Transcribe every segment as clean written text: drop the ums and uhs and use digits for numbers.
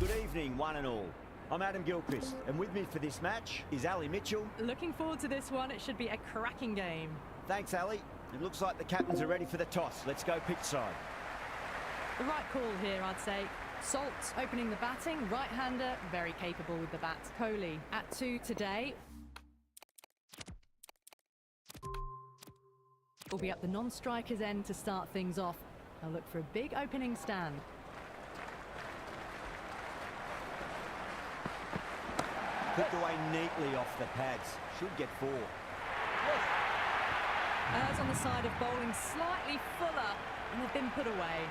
Good evening, one and all. I'm Adam Gilchrist, and with me for this match is Ali Mitchell. Looking forward to this one. It should be a cracking game. Thanks, Ali. It looks like the captains are ready for the toss. Let's go pitch side. The right call here, I'd say. Salt opening the batting, right-hander, very capable with the bat. Kohli at 2 today. Will be up the non-striker's end to start things off. They'll look for a big opening stand. Clipped away neatly off the pads. Should get 4. Errs on the side of bowling slightly fuller, and they've been put away.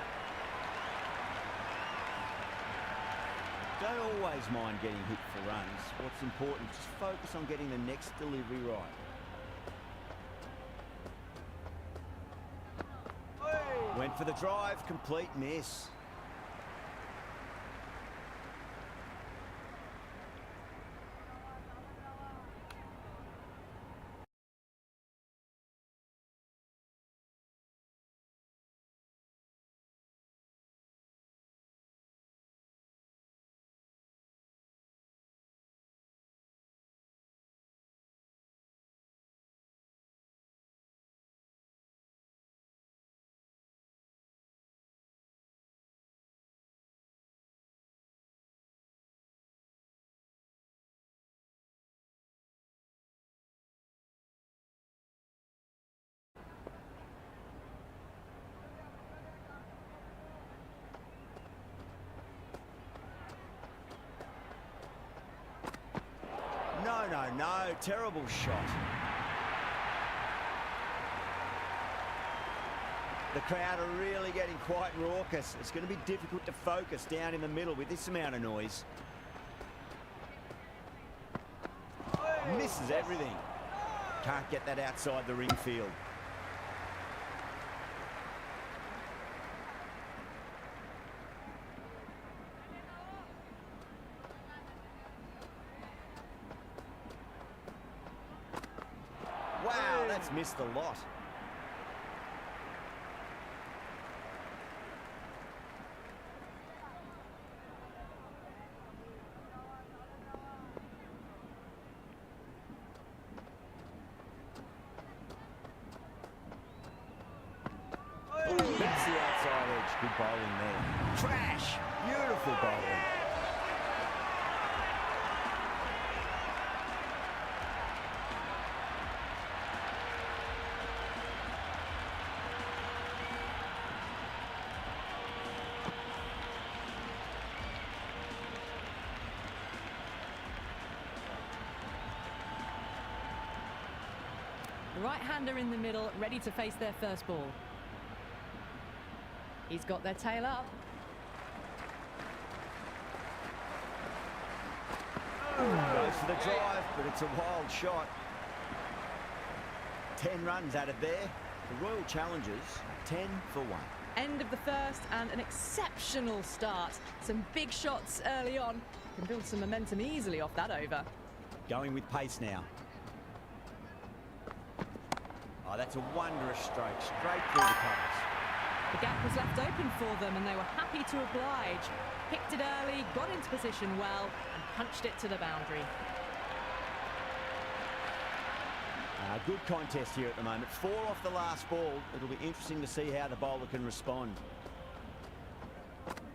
Don't always mind getting hit for runs. What's important is just focus on getting the next delivery right. Went for the drive, complete miss. No, terrible shot. The crowd are really getting quite raucous. It's going to be difficult to focus down in the middle with this amount of noise. Misses everything. Can't get that outside the ring field. Wow, that's missed a lot. That's the outside edge. Good bowling there. Trash! Beautiful bowling. The right-hander in the middle, ready to face their first ball. He's got their tail up. Goes for the drive, but it's a wild shot. 10 runs added there. The Royal Challengers, 10 for 1. End of the first and an exceptional start. Some big shots early on. Can build some momentum easily off that over. Going with pace now. Oh, that's a wondrous stroke, straight through the covers. The gap was left open for them and they were happy to oblige. Picked it early, got into position well and punched it to the boundary. Good contest here at the moment. 4 off the last ball. It'll be interesting to see how the bowler can respond.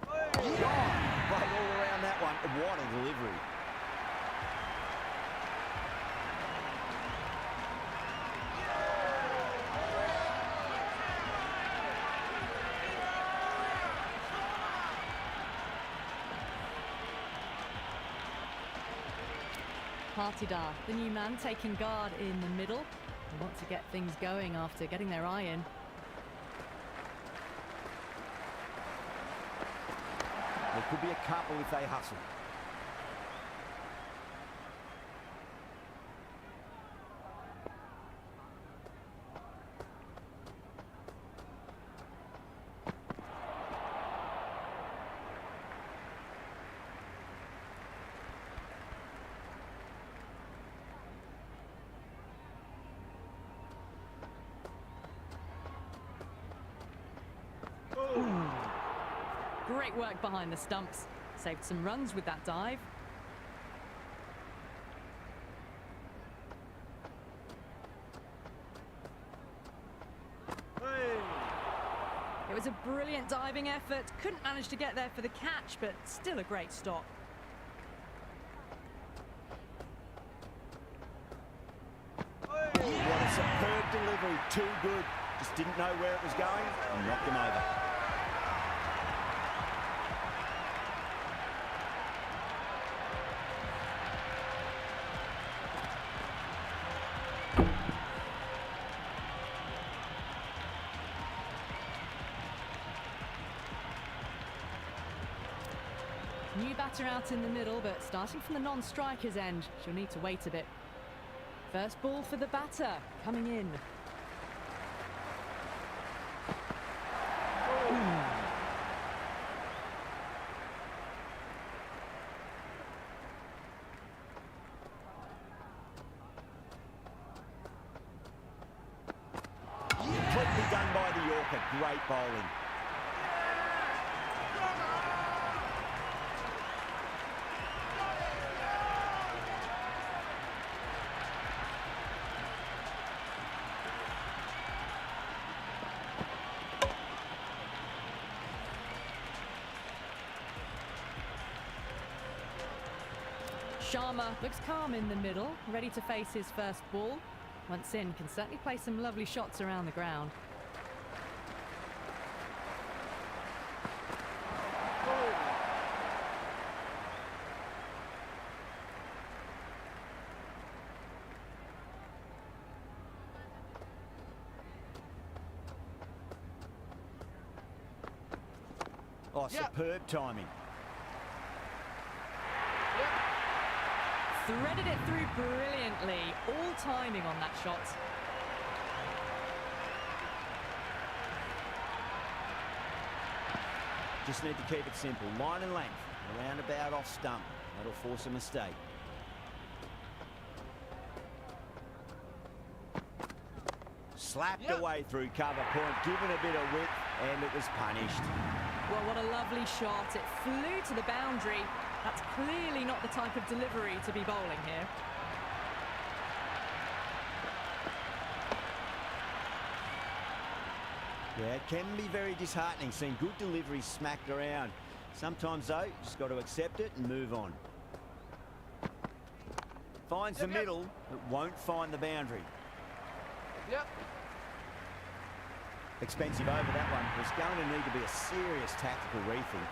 Right all around that one. What a delivery. Partidar, the new man, taking guard in the middle. They want to get things going after getting their eye in. There could be a couple if they hustle. Great work behind the stumps. Saved some runs with that dive. It was a brilliant diving effort. Couldn't manage to get there for the catch, but still a great stop. What a superb delivery. Too good. Just didn't know where it was going and knocked him over. New batter out in the middle, but starting from the non-striker's end, she'll need to wait a bit. First ball for the batter, coming in. Completely done by the Yorker. Great bowling. Sharma looks calm in the middle, ready to face his first ball. Once in, can certainly play some lovely shots around the ground. Oh, superb timing. Threaded it through brilliantly. All timing on that shot. Just need to keep it simple. Line and length. Around about off stump. That'll force a mistake. Slapped away through cover point, given a bit of width, and it was punished. Well, what a lovely shot. It flew to the boundary. That's clearly not the type of delivery to be bowling here. Yeah, it can be very disheartening seeing good deliveries smacked around. Sometimes, though, you just got to accept it and move on. Finds the middle, but won't find the boundary. Expensive over that one. There's going to need to be a serious tactical rethink.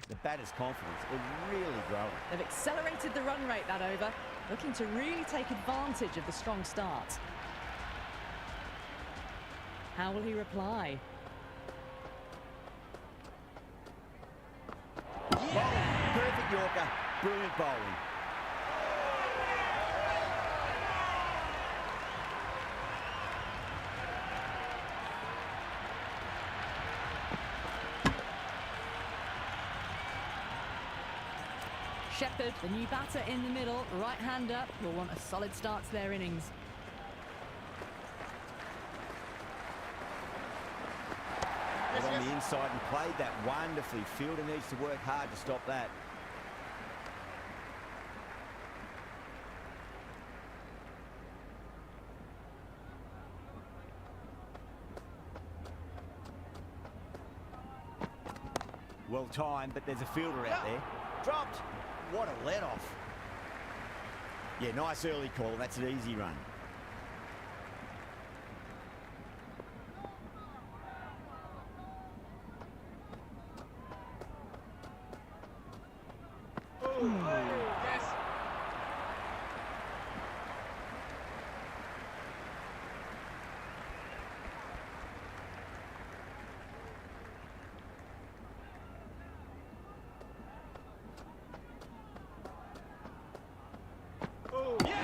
The batter's confidence is really growing. They've accelerated the run rate that over, looking to really take advantage of the strong start. How will he reply? Perfect Yorker. Brilliant bowling. Shepherd, the new batter in the middle, right-hander, will want a solid start to their innings. Got on the inside and played that wonderfully. Fielder needs to work hard to stop that. Well timed, but there's a fielder out there. Dropped. What a let-off. Yeah, nice early call. That's an easy run. Yes.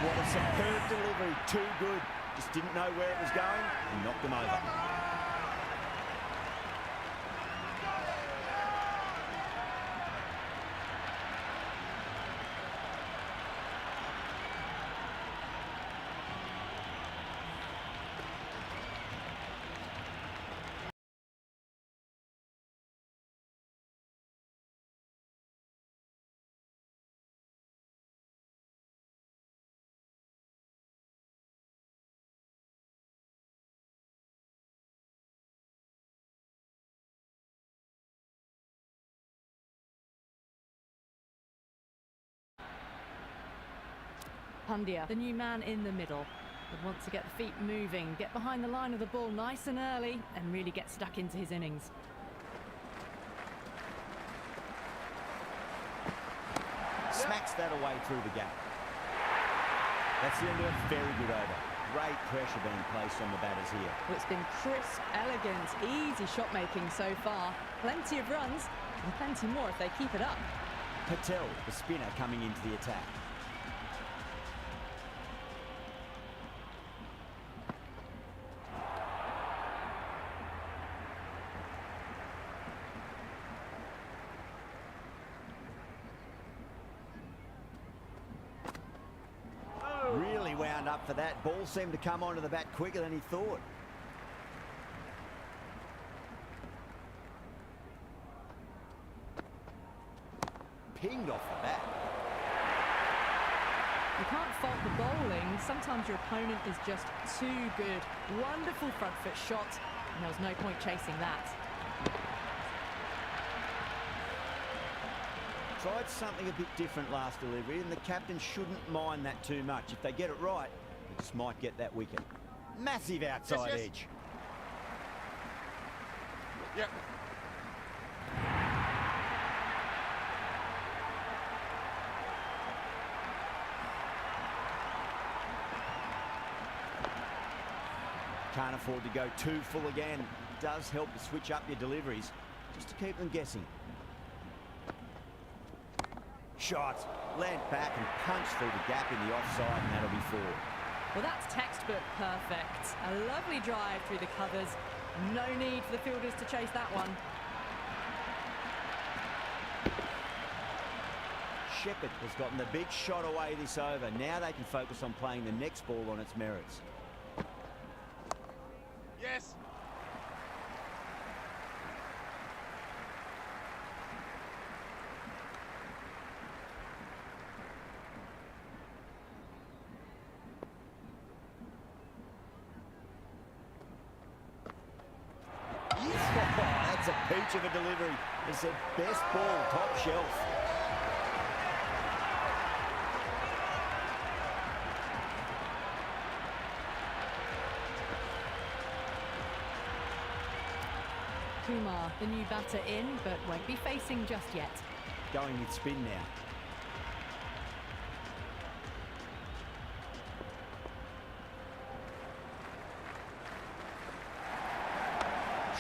What a superb delivery. Too good. Just didn't know where it was going and knocked him over. Pandya, the new man in the middle, would want to get the feet moving, get behind the line of the ball nice and early, and really get stuck into his innings. Smacks that away through the gap. That's the end of a very good over. Great pressure being placed on the batters here. Well, it's been crisp, elegant, easy shot making so far. Plenty of runs, and plenty more if they keep it up. Patel, the spinner, coming into the attack. Really wound up for that. Ball seemed to come onto the bat quicker than he thought. Pinged off the bat. You can't fault the bowling. Sometimes your opponent is just too good. Wonderful front foot shot, and there was no point chasing that. Tried something a bit different last delivery, and the captain shouldn't mind that too much. If they get it right, they just might get that wicket. Massive outside edge. Yep. Can't afford to go too full again. It does help to switch up your deliveries, just to keep them guessing. Shot, land back and punch through the gap in the offside, and that'll be four. Well, that's textbook perfect. A lovely drive through the covers. No need for the fielders to chase that one. Shepherd has gotten the big shot away this over. Now they can focus on playing the next ball on its merits. Yes. That's a peach of a delivery. It's the best ball, top shelf. Kumar, the new batter in, but won't be facing just yet. Going with spin now.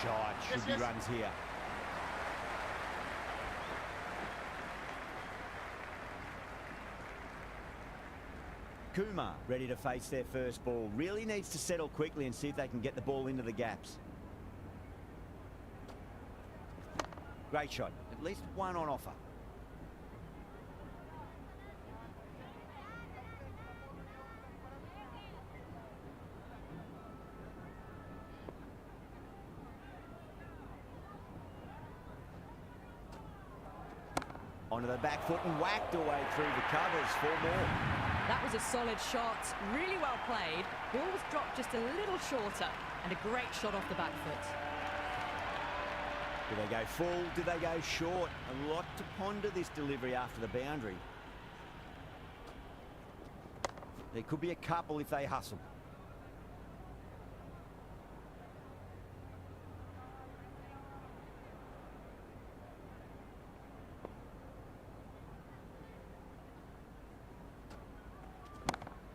Shot, should be runs here. Kumar ready to face their first ball. Really needs to settle quickly and see if they can get the ball into the gaps. Great shot. At least one on offer. onto the back foot and whacked away through the covers for more. That was a solid shot, really well played. Ball was dropped just a little shorter, and a great shot off the back foot. Do they go full? Do they go short? A lot to ponder this delivery after the boundary. There could be a couple if they hustle.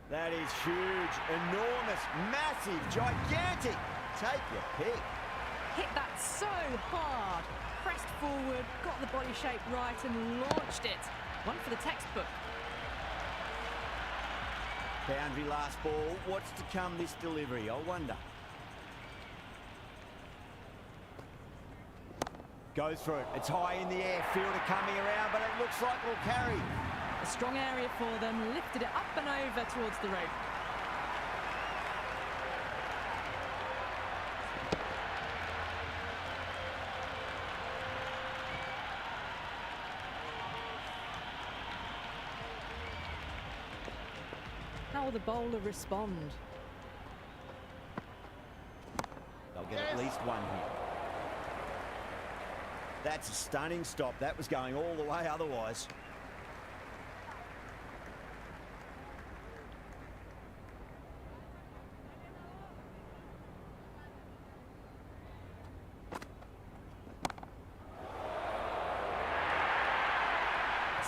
That is huge, enormous, massive, gigantic. Take your pick. Hit that so hard. Pressed forward, got the body shape right and launched it. One for the textbook. Boundary last ball. What's to come this delivery? I wonder. Goes for it. It's high in the air. Fielder coming around, but it looks like we'll carry. A strong area for them, lifted it up and over towards the rope. How will the bowler respond? They'll get at least one here. That's a stunning stop. That was going all the way otherwise.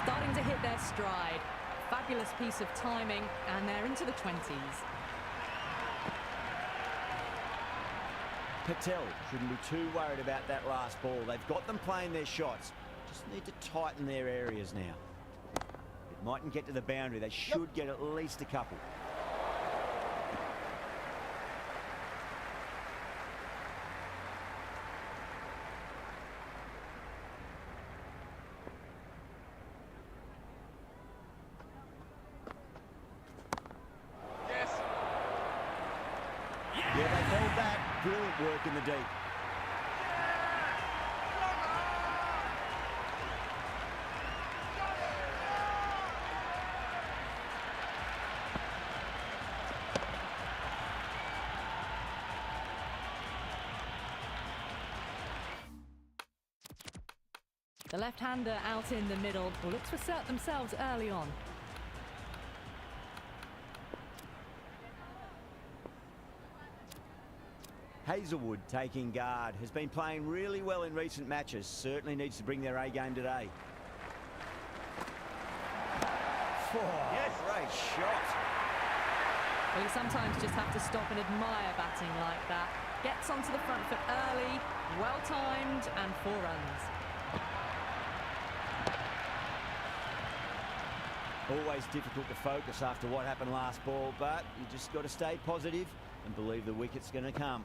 Starting to hit their stride. Fabulous piece of timing, and they're into the 20s. Patel shouldn't be too worried about that last ball. They've got them playing their shots. Just need to tighten their areas now. It mightn't get to the boundary. They should get at least a couple. Yeah, they called that. Brilliant work in the deep. The left-hander out in the middle will look to assert themselves early on. Hazelwood taking guard. Has been playing really well in recent matches. Certainly needs to bring their A game today. Oh, yes. Great shot. Well, you sometimes just have to stop and admire batting like that. Gets onto the front foot early, well-timed, and 4 runs. Always difficult to focus after what happened last ball, but you just got to stay positive and believe the wicket's going to come.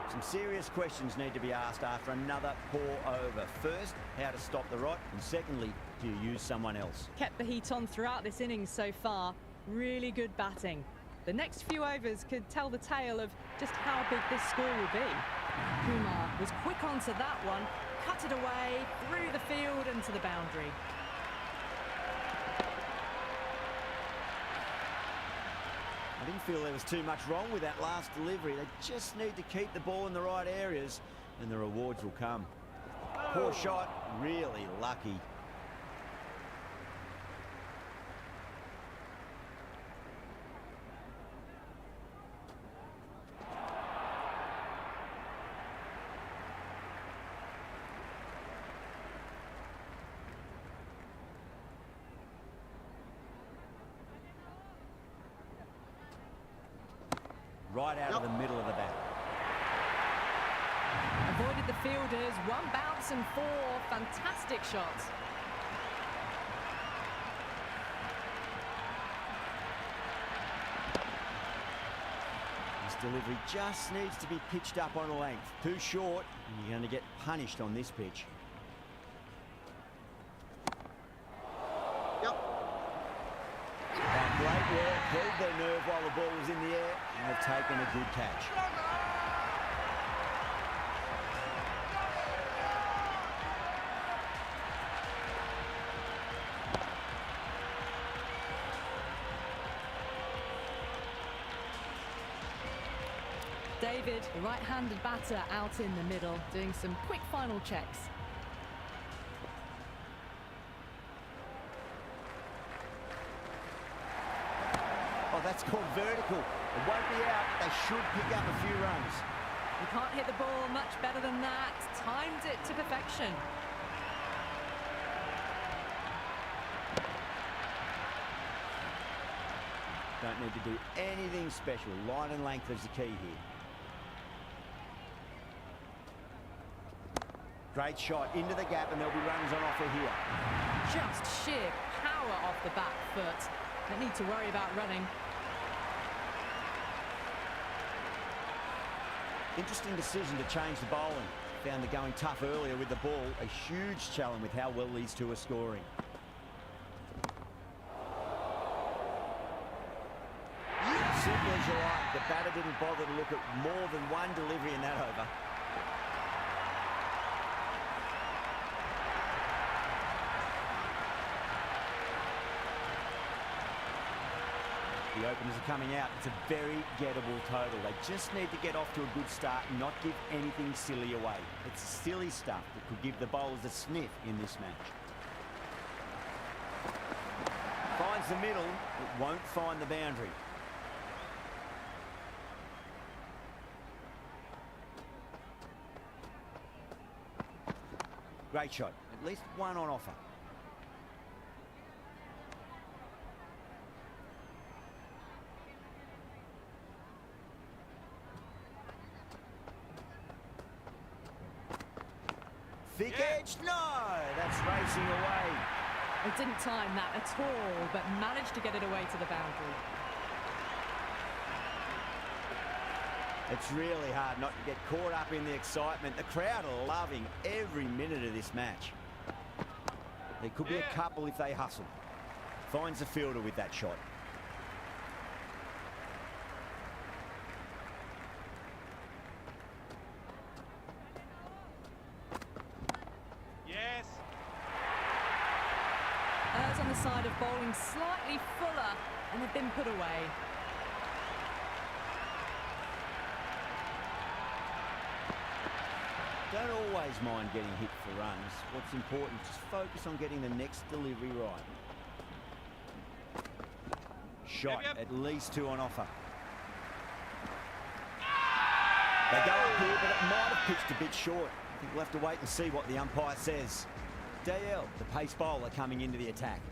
Some serious questions need to be asked after another poor over. First, how to stop the rot, and secondly, do you use someone else? Kept the heat on throughout this innings so far. Really good batting. The next few overs could tell the tale of just how big this score will be. Kumar was quick onto that one, cut it away, through the field and to the boundary. I didn't feel there was too much wrong with that last delivery. They just need to keep the ball in the right areas and the rewards will come. Poor shot, really lucky. Right out of the middle of the bat. Avoided the fielders, 1 bounce and 4 fantastic shots. This delivery just needs to be pitched up on a length. Too short, and you're going to get punished on this pitch. Great work, held their nerve while the ball was in the air, and have taken a good catch. David, the right-handed batter, out in the middle, doing some quick final checks. Oh, that's called vertical. It won't be out. They should pick up a few runs. You can't hit the ball much better than that. Timed it to perfection. Don't need to do anything special. Line and length is the key here. Great shot into the gap, and there'll be runs on offer here. Just sheer power off the back foot. Don't need to worry about running. Interesting decision to change the bowling. Found the going tough earlier with the ball. A huge challenge with how well these two are scoring. Simple as you like. The batter didn't bother to look at more than one delivery in that over. The openers are coming out. It's a very gettable total. They just need to get off to a good start and not give anything silly away. It's silly stuff that could give the bowlers a sniff in this match. Finds the middle, it won't find the boundary. Great shot. At least one on offer. Thick edge, no! That's racing away. They didn't time that at all, but managed to get it away to the boundary. It's really hard not to get caught up in the excitement. The crowd are loving every minute of this match. There could be a couple if they hustle. Finds the fielder with that shot. Yes. Errs on the side of bowling slightly fuller, and they've been put away. Don't always mind getting hit for runs. What's important is focus on getting the next delivery right. Shot, Yep. at least two on offer. They go up here, but it might have pitched a bit short. I think we'll have to wait and see what the umpire says. DL, the pace bowler, coming into the attack.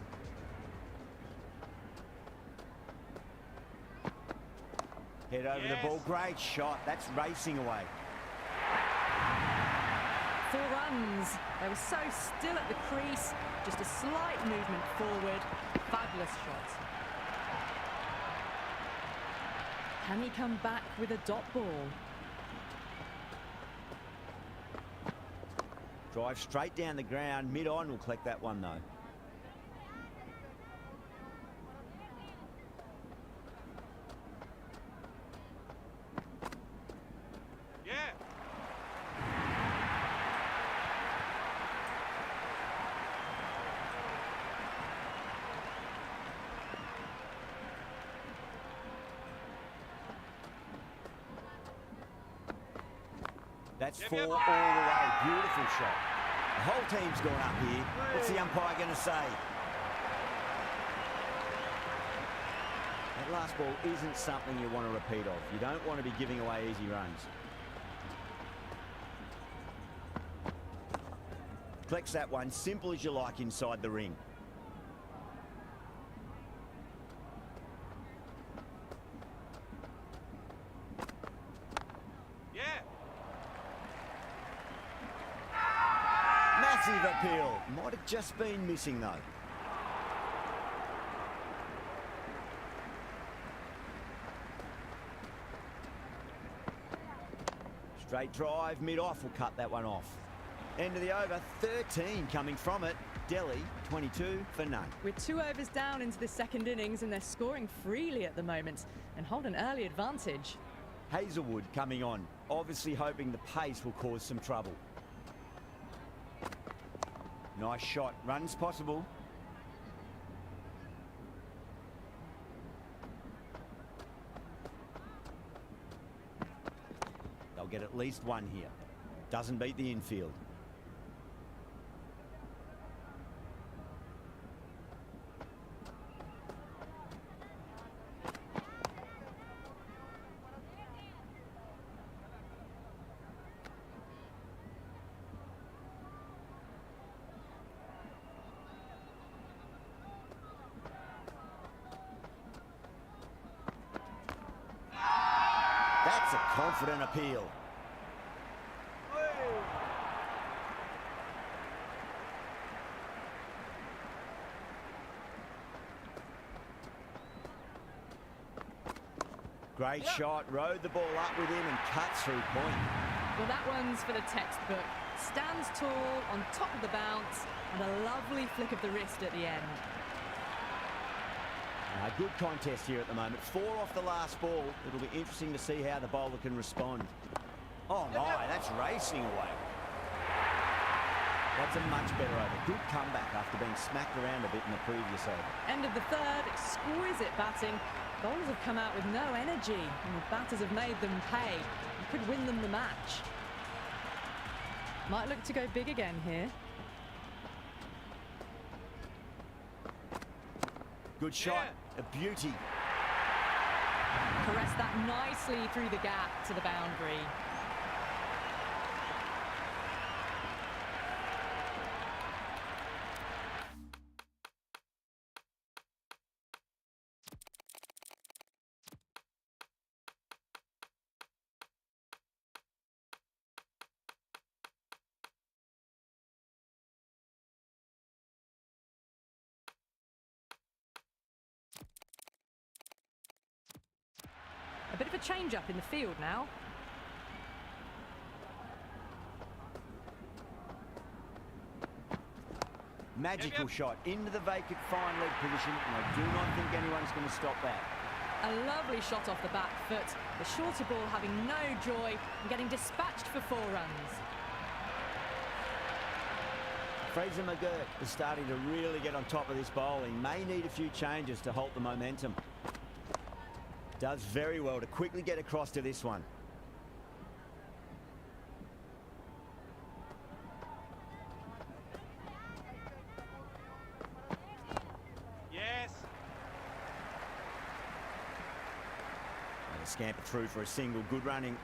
Head over the ball, great shot. That's racing away. 4 runs. They were so still at the crease. Just a slight movement forward. Fabulous shot. Can he come back with a dot ball? Drive straight down the ground. Mid-on will collect that one, though. Yeah. That's Yep, 4 yep. all the way. Beautiful shot. The whole team's gone up here. What's the umpire going to say? That last ball isn't something you want to repeat of. You don't want to be giving away easy runs. Collects that one, simple as you like, inside the ring. Yeah. Massive appeal. Might have just been missing, though. Straight drive, mid-off will cut that one off. End of the over, 13 coming from it. Delhi, 22 for none. We're 2 overs down into the second innings, and they're scoring freely at the moment and hold an early advantage. Hazelwood coming on, obviously hoping the pace will cause some trouble. Nice shot, runs possible. get at least one here. Doesn't beat the infield. That's a confident appeal. Great shot, rode the ball up with him and cuts through point. Well, that one's for the textbook. Stands tall, on top of the bounce, and a lovely flick of the wrist at the end. A good contest here at the moment. 4 off the last ball. It'll be interesting to see how the bowler can respond. Oh my, that's racing away. That's a much better over. Good comeback after being smacked around a bit in the previous over. End of the third, exquisite batting. Bowlers have come out with no energy, and the batters have made them pay. You could win them the match. Might look to go big again here. Good shot, a beauty. Caressed that nicely through the gap to the boundary. A bit of a change-up in the field now. Magical shot into the vacant fine leg position, and I do not think anyone's going to stop that. A lovely shot off the back foot. The shorter ball having no joy and getting dispatched for 4 runs. Fraser McGurk is starting to really get on top of this bowling. May need a few changes to halt the momentum. Does very well to quickly get across to this one. Yes. And a scamper through for a single. Good running.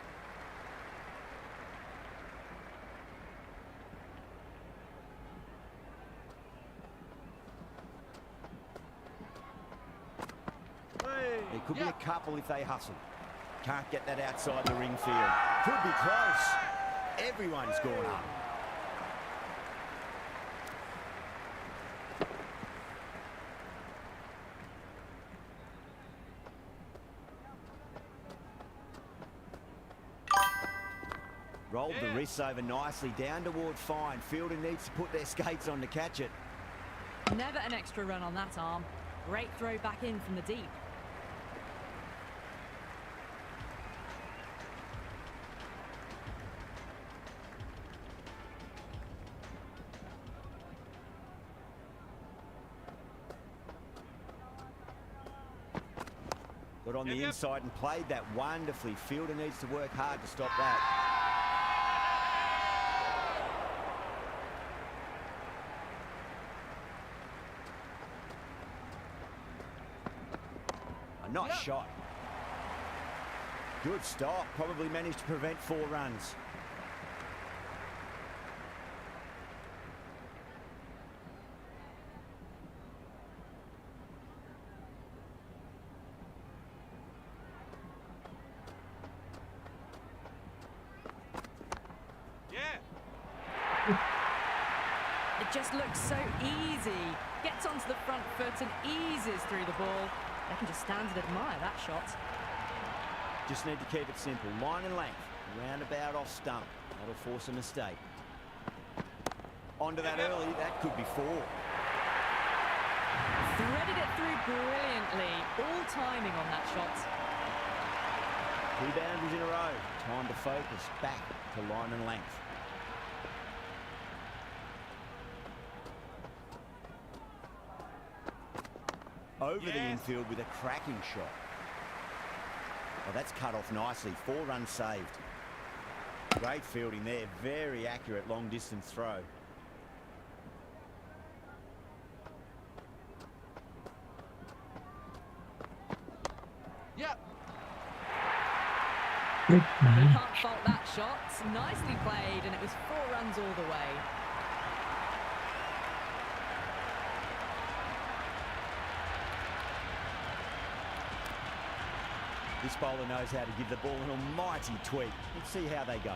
There could be a couple if they hustle. Can't get that outside the ring field. Could be close. Everyone's gone up. Rolled the wrists over nicely, down toward fine. Fielder needs to put their skates on to catch it. Never an extra run on that arm. Great throw back in from the deep. Got on the inside and played that wonderfully. Fielder needs to work hard to stop that. A nice shot. Good stop. Probably managed to prevent 4 runs. It just looks so easy. Gets onto the front foot and eases through the ball. They can just stand and admire that shot. Just need to keep it simple. Line and length. Roundabout off stump. That'll force a mistake. Onto that early. That could be 4. Threaded it through brilliantly. All timing on that shot. 2 boundaries in a row. Time to focus. Back to line and length. Over the infield with a cracking shot. Oh, that's cut off nicely. 4 runs saved. Great fielding there. Very accurate long-distance throw. Yep. ลูกมา You can't fault that shot. Nicely played, and it was 4 runs all the way. This bowler knows how to give the ball an almighty tweak. Let's see how they go.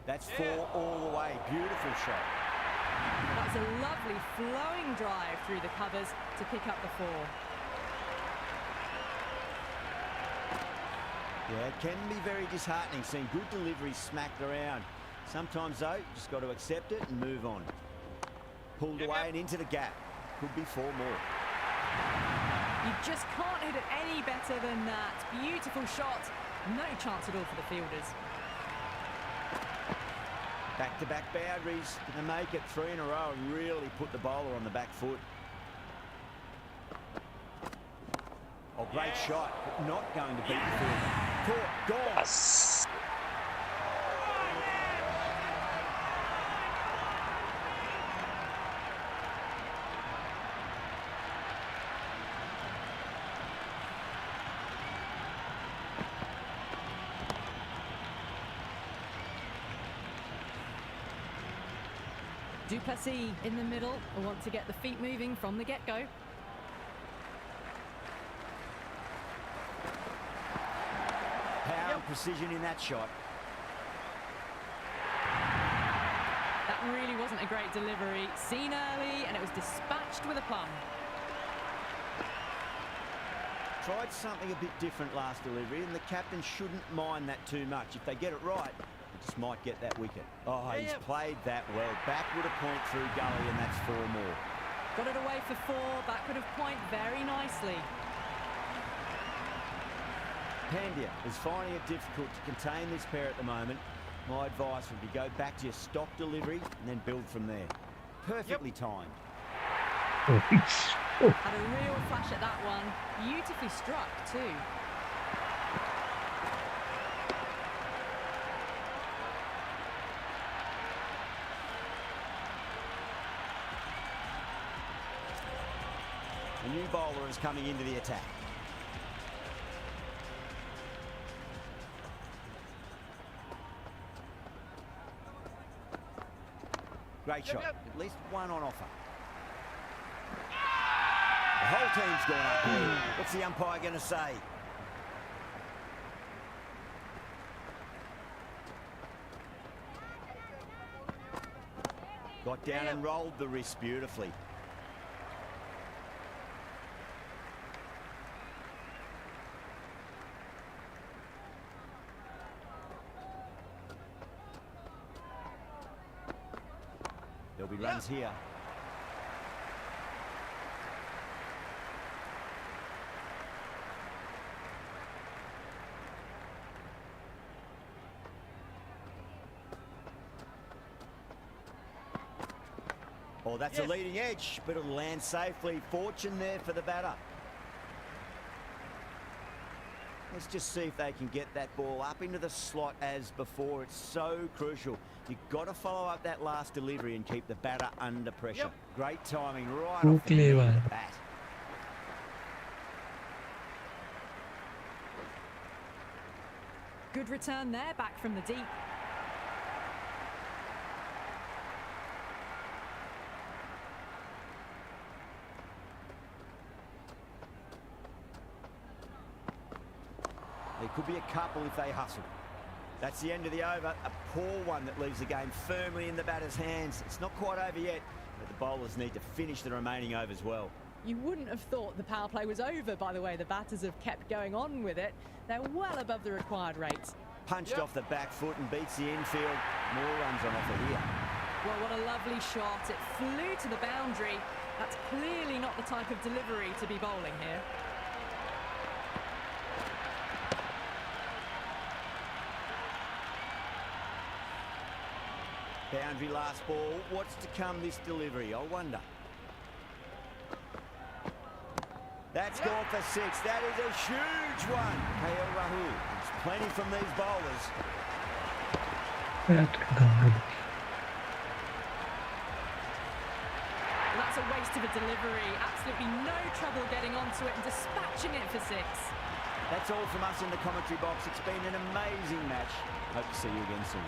That's 4 all the way. Beautiful shot. That was a lovely flowing drive through the covers to pick up the 4. Yeah, it can be very disheartening seeing good deliveries smacked around. Sometimes, though, you just got to accept it and move on. Pulled away and into the gap. Could be 4 more. You just can't hit it any better than that. Beautiful shot. No chance at all for the fielders. Back-to-back boundaries. Going to make it 3 in a row and really put the bowler on the back foot. Oh, great shot, but not going to beat the fielder. Caught, gone. Yes. Duplessis in the middle will want to get the feet moving from the get-go. Power and precision in that shot. That really wasn't a great delivery. Seen early, and it was dispatched with a plum. Tried something a bit different last delivery, and the captain shouldn't mind that too much. If they get it right, they just might get that wicket. Oh, he's played that well. Backward a point through gully, and that's 4 more. Got it away for 4, backward of point very nicely. Pandya is finding it difficult to contain this pair at the moment. My advice would be go back to your stock delivery and then build from there. Perfectly timed. โอ้ยโอ้ Had a real flash at that one. Beautifully struck too. The new bowler is coming into the attack. Great shot. At least 1 on offer. The whole team's gone up here. What's the umpire going to say? Got down and rolled the wrist beautifully. There'll be runs here. Oh, that's a leading edge, but it'll land safely. Fortune there for the batter. Let's just see if they can get that ball up into the slot as before. It's so crucial. You've got to follow up that last delivery and keep the batter under pressure. Great timing right ลูก off the เลยว่ะ bat. Good return there, back from the deep. There could be a couple if they hustle. That's the end of the over. A poor one that leaves the game firmly in the batter's hands. It's not quite over yet, but the bowlers need to finish the remaining overs well. You wouldn't have thought the power play was over by the way the batters have kept going on with it. They're well above the required rates. Punched off the back foot and beats the infield. More runs on offer here. Well, what a lovely shot. It flew to the boundary. That's clearly not the type of delivery to be bowling here. Boundary last ball. What's to come this delivery? I wonder. That's gone for 6. That is a huge one. KL Rahul. It's plenty from these bowlers. That God. Well, that's a waste of a delivery. Absolutely no trouble getting onto it and dispatching it for 6. That's all from us in the commentary box. It's been an amazing match. Hope to see you again soon.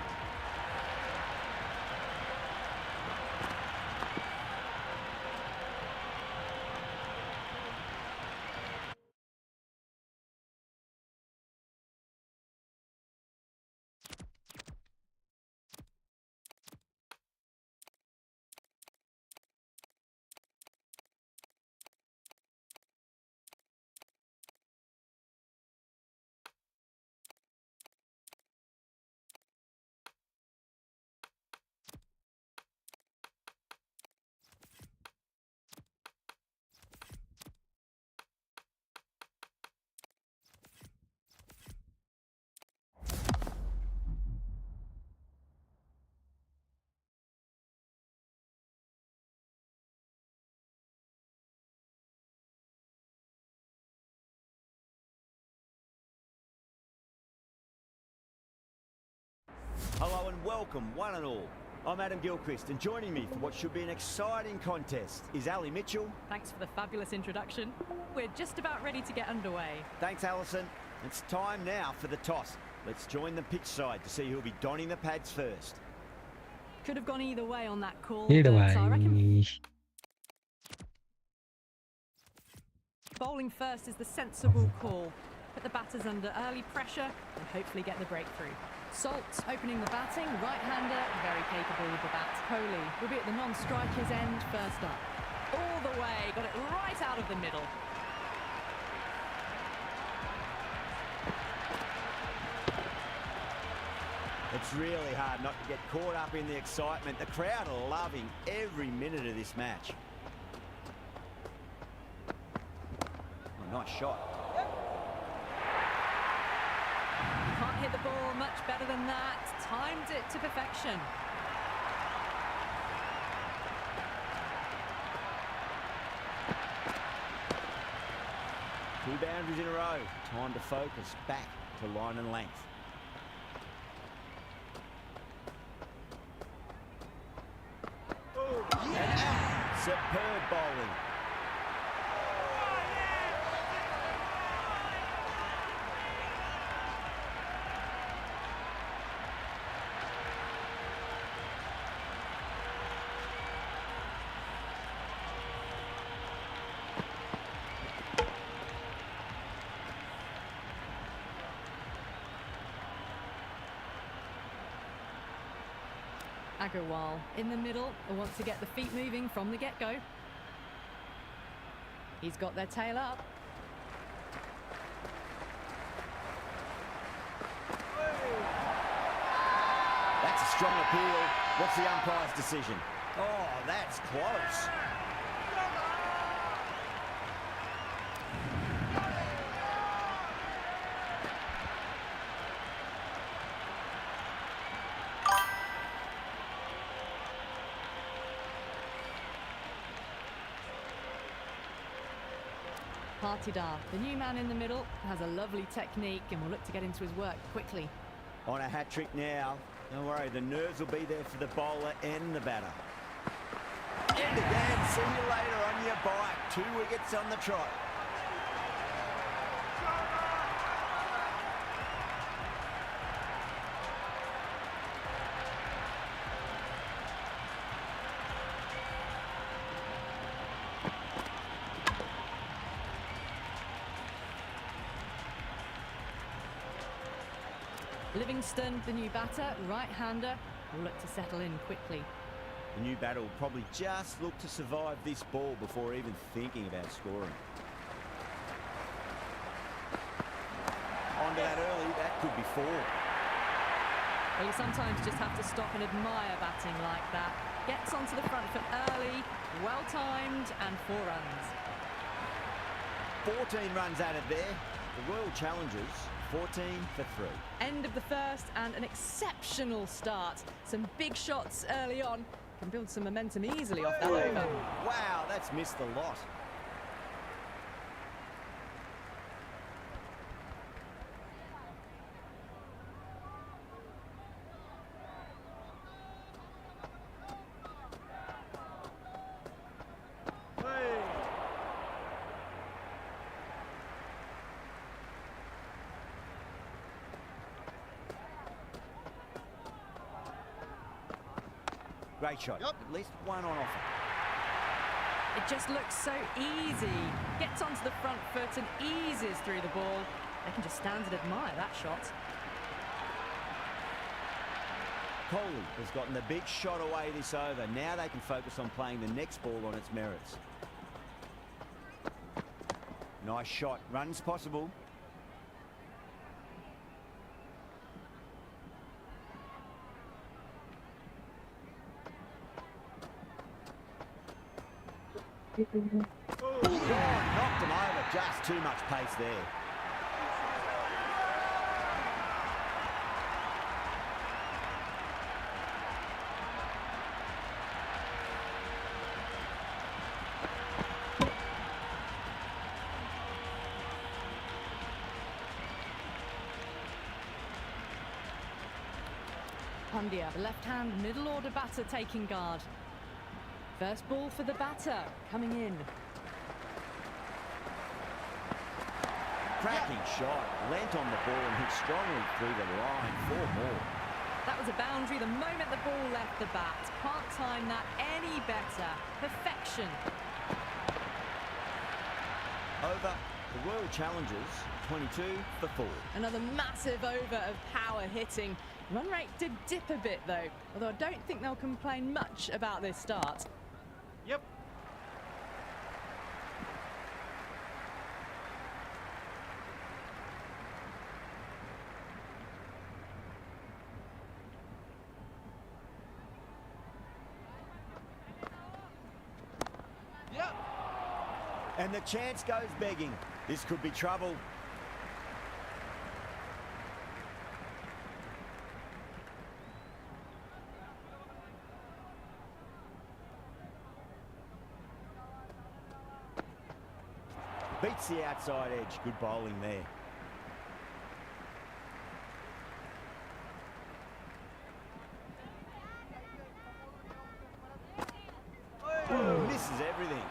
Hello and welcome, one and all. I'm Adam Gilchrist, and joining me for what should be an exciting contest is Ali Mitchell. Thanks for the fabulous introduction. We're just about ready to get underway. Thanks, Alison. It's time now for the toss. Let's join the pitch side to see who'll be donning the pads first. Could have gone either way on that call, Either but way. I reckon bowling first is the sensible call. Put the batters under early pressure and hopefully get the breakthrough. Salt opening the batting, right-hander, very capable with the bat. Kohli will be at the non-striker's end first up. All the way, got it right out of the middle. It's really hard not to get caught up in the excitement. The crowd are loving every minute of this match. Oh, nice shot. Can't hit the ball much better than that. Timed it to perfection. Two boundaries in a row. Time to focus back to line and length. And out. Superb bowling. Agarwal in the middle will want to get the feet moving from the get-go. He's got their tail up. That's a strong appeal. What's the umpire's decision? Oh, that's close. Partidar, the new man in the middle, has a lovely technique and will look to get into his work quickly. On a hat-trick now. Don't worry, the nerves will be there for the bowler and the batter. And again, see you later on your bike. 2 wickets on the trot. Livingston, the new batter, right-hander, will look to settle in quickly. The new batter will probably just look to survive this ball before even thinking about scoring. Onto that early, that could be 4. Well, you sometimes just have to stop and admire batting like that. Gets onto the front foot early, well-timed, and 4 runs. 14 runs added there. The Royal Challengers, 14 for 3. End of the first and an exceptional start. Some big shots early on. Can build some momentum easily off that over. Wow, that's missed the lot. Great shot. Yep. At least one on offer. It just looks so easy. Gets onto the front foot and eases through the ball. They can just stand and admire that shot. Coley has gotten the big shot away this over. Now they can focus on playing the next ball on its merits. Nice shot. Runs possible. Oh, knocked him over. Just too much pace there. Pandya, the left-hand middle-order batter, taking guard. First ball for the batter, coming in. Cracking shot. Lent on the ball and hit strongly through the line. 4 more. That was a boundary the moment the ball left the bat. Can't time that any better. Perfection. Over the Royal Challengers, 22 for 4. Another massive over of power hitting. Run rate did dip a bit though, although I don't think they'll complain much about this start. Yep. Yep. And the chance goes begging. This could be trouble. Beats the outside edge. Good bowling there. Ooh, misses everything.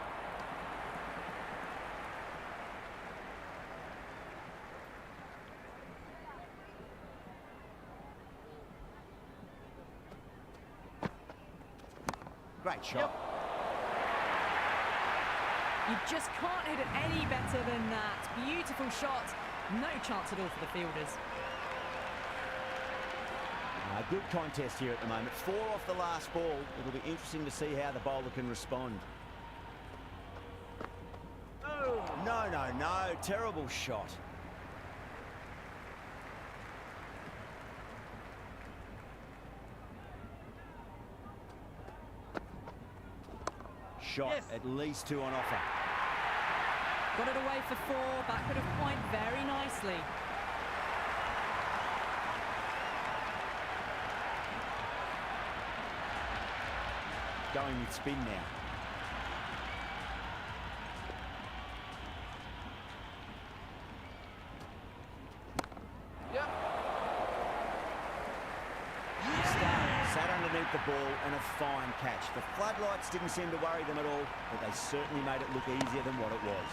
Great shot. Yep. You just can't hit it any better than that. Beautiful shot. No chance at all for the fielders. A good contest here at the moment. 4 off the last ball. It'll be interesting to see how the bowler can respond. Oh. No. Terrible shot. Shot. Yes. At least 2 on offer. Got it away for 4. Backward of point very nicely. Going with spin now. Yep. Sat underneath the ball and a fine catch. The floodlights didn't seem to worry them at all, but they certainly made it look easier than what it was.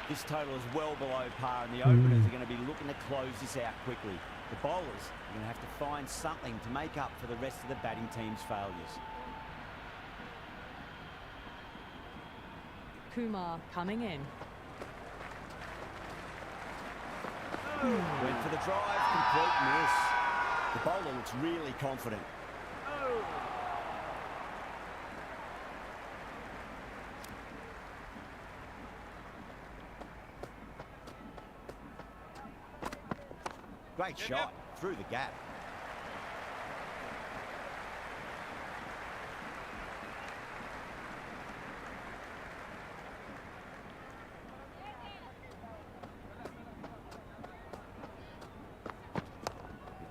This total is well below par, and the openers are going to be looking to close this out quickly. The bowlers are going to have to find something to make up for the rest of the batting team's failures. Kumar coming in. Went for the drive, complete miss. The bowler looks really confident. Great shot through the gap.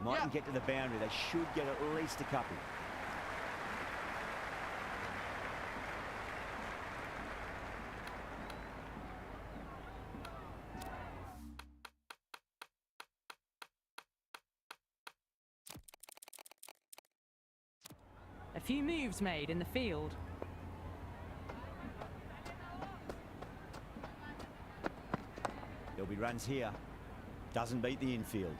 Mightn't get to the boundary. They should get at least a couple. A few moves made in the field. There'll be runs here. Doesn't beat the infield.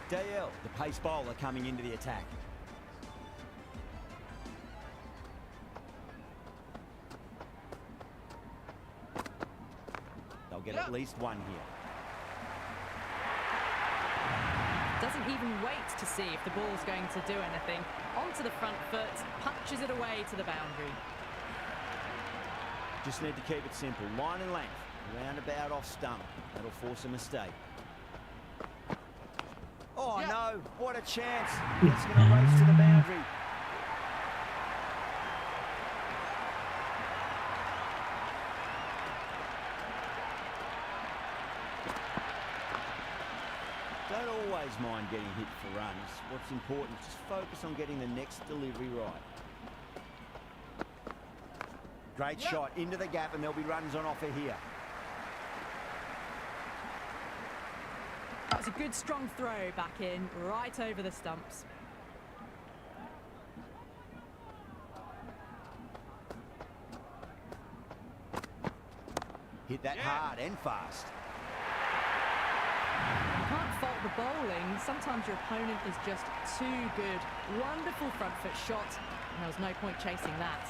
Dale, the pace bowler, coming into the attack. They'll get at least one here. Doesn't even wait to see if the ball's going to do anything. Onto the front foot, punches it away to the boundary. Just need to keep it simple. Line and length. Roundabout off stump. That'll force a mistake. Oh, no. What a chance. It's going to race to the boundary. Don't always mind getting hit for runs. What's important is just focus on getting the next delivery right. Great shot into the gap, and there'll be runs on offer here. That was a good strong throw back in, right over the stumps. Hit that hard and fast. You can't fault the bowling. Sometimes your opponent is just too good. Wonderful front foot shot, and there was no point chasing that.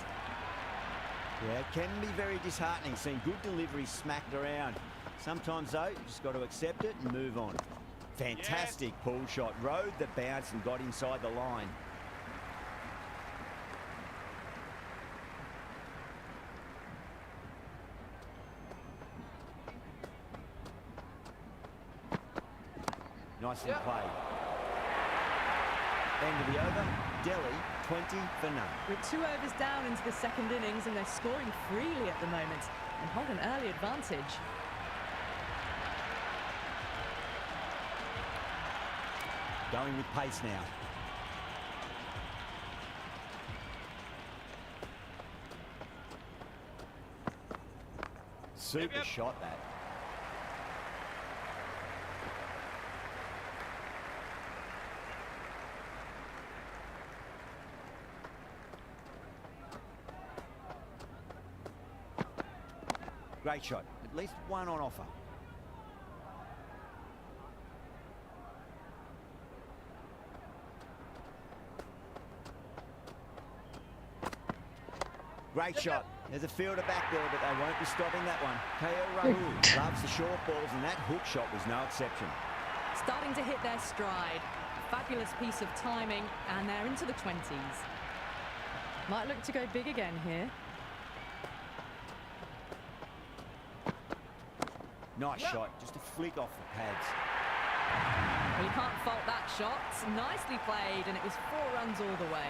Yeah, it can be very disheartening seeing good delivery smacked around. Sometimes, though, you just got to accept it and move on. Fantastic pull shot. Rode the bounce and got inside the line. Nicely played. End of the over. Delhi, 20 for none. We're 2 overs down into the second innings, and they're scoring freely at the moment and hold an early advantage. Going with pace now. Super shot, that. Great shot. At least one on offer. Great shot. There's a fielder back there, but they won't be stopping that one. KL Rahul loves the short balls, and that hook shot was no exception. Starting to hit their stride. Fabulous piece of timing, and they're into the 20s. Might look to go big again here. Nice shot. Just a flick off the pads. Well, you can't fault that shot. Nicely played, and it was 4 runs all the way.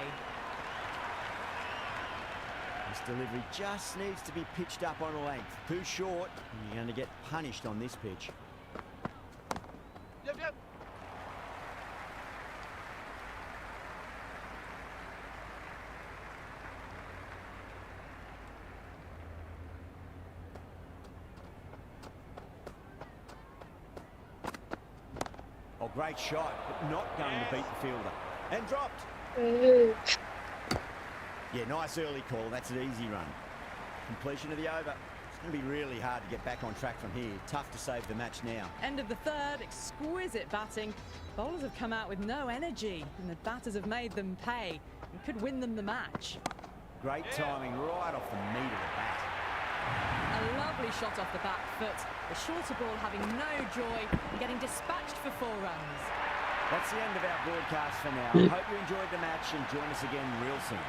This delivery just needs to be pitched up on a length. Too short, and you're going to get punished on this pitch. Yep. Oh, great shot, but not going to beat the fielder. And dropped. Yeah, nice early call. That's an easy run. Completion of the over. It's going to be really hard to get back on track from here. Tough to save the match now. End of the third, exquisite batting. Bowlers have come out with no energy, and the batters have made them pay and could win them the match. Great timing right off the meat of the bat. A lovely shot off the back foot. The shorter ball having no joy and getting dispatched for 4 runs. That's the end of our broadcast for now. Hope you enjoyed the match and join us again real soon.